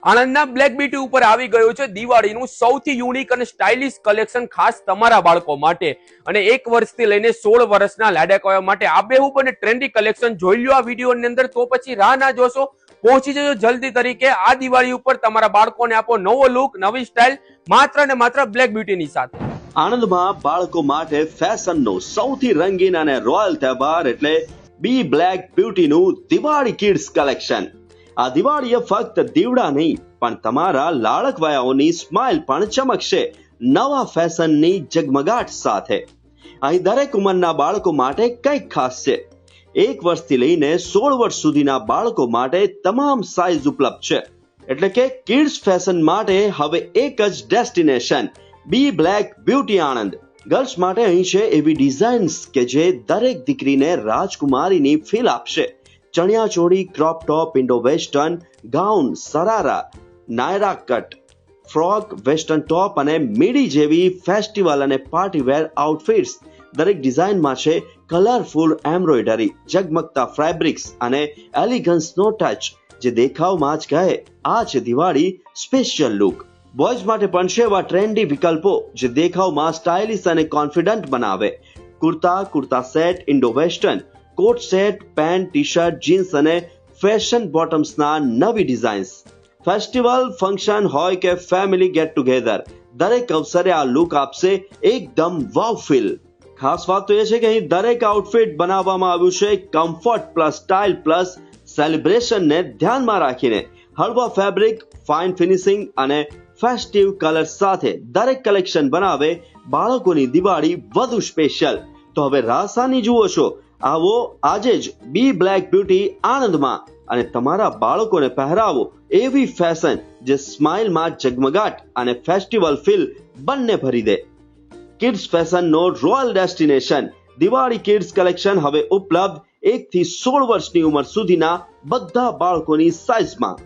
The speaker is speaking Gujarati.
આણંદના બ્લેક બ્યુટી ઉપર આવી ગયું છે દિવાળીનું સૌથી યુનિક અને સ્ટાઇલિશ કલેક્શન ખાસ તમારા બાળકો માટે અને 1 વર્ષથી લઈને 16 વર્ષના લાડકવાઓ માટે આબેહૂબ અને ટ્રેન્ડી કલેક્શન જોઈ લો આ વિડીયોની અંદર. તો પછી રાહ ના જોશો, પહોંચી જજો જલ્દી તરીકે આ દિવાળી ઉપર તમારા બાળકોને આપો નવો લુક, નવી સ્ટાઇલ માત્ર ને માત્ર બ્લેક બ્યુટીની સાથે. આણંદમાં બાળકો માટે ફેશનનો સૌથી રંગીન અને રોયલ તહેવાર એટલે બી બ્લેક બ્યુટીનું દિવાળી કિડ્સ કલેક્શન. આ દિવાળીએ ફક્ત દીવડા નહીં પણ તમારા લાડકવાયાઓની સ્માઇલ પણ ચમકશે નવા ફેશનની જગમગાટ સાથે. અહીં દરેક ઉંમરના બાળકો માટે કંઈક ખાસ છે. 1 વર્ષથી લઈને 16 વર્ષ સુધીના બાળકો માટે તમામ સાઇઝ ઉપલબ્ધ છે. એટલે કે કિડ્સ ફેશન માટે હવે એક જ ડેસ્ટિનેશન, બી બ્લેક બ્યુટી આણંદ. ગર્લ્સ માટે અહીં છે એવી ડિઝાઇન્સ કે જે દરેક દીકરીને રાજકુમારીની ફીલ આપશે. Chaniya choli, crop top, Indo western, gown, sharara, Naira cut, frock, western top અને મીડી જેવી ફેસ્ટિવલ અને પાર્ટી વેર આઉટફિટ્સ. દરેક ડિઝાઇનમાં છે કલરફુલ એમ્બ્રોઇડરી, ઝગમગતા ફેબ્રિક્સ અને એલિગન્સનો ટચ જે દેખાવમાં જ કહે આ છે દિવાળી સ્પેશિયલ લુક. બોયઝ માટે પણ છે એવા ટ્રેન્ડી વિકલ્પો જે દેખાવમાં સ્ટાઇલિશ અને કોન્ફિડન્ટ બનાવે. Kurta, kurta set, Indo western, coat set, pant, T shirt, jeans અને ફેશન બોટમ્સના નવી ડિઝાઇન્સ. ફેસ્ટિવલ, ફંક્શન હોય કે ફેમિલી ગેટ ટુગેધર, દરેક અવસરે આ લુક આપશે એકદમ વાવ ફીલ. ખાસ વાત તો એ છે કે અહીં દરેક આઉટફિટ બનાવવામાં આવ્યું છે કમ્ફર્ટ પ્લસ સ્ટાઇલ પ્લસ સેલિબ્રેશનને ધ્યાનમાં રાખીને. હળવા ફેબ્રિક, ફાઇન ફિનિશિંગ અને ફેસ્ટિવ કલર સાથે દરેક કલેક્શન બનાવે બાળકોની દિવાળી વધુ સ્પેશિયલ. તો હવે રાસાની જુઓ છો, આવો આજે જ બી બ્લેક બ્યુટી આણંદમાં અને તમારા બાળકોને પહેરાવો એવી ફેશન જે સ્માઇલમાં ઝગમગાટ અને ફેસ્ટિવલ ફીલ બંને ભરી દે. કિડ્સ ફેશનનો royal destination Diwali kids collection હવે ઉપલબ્ધ 1 થી 16 વર્ષની ઉંમર સુધીના બધા બાળકોની સાઇઝમાં.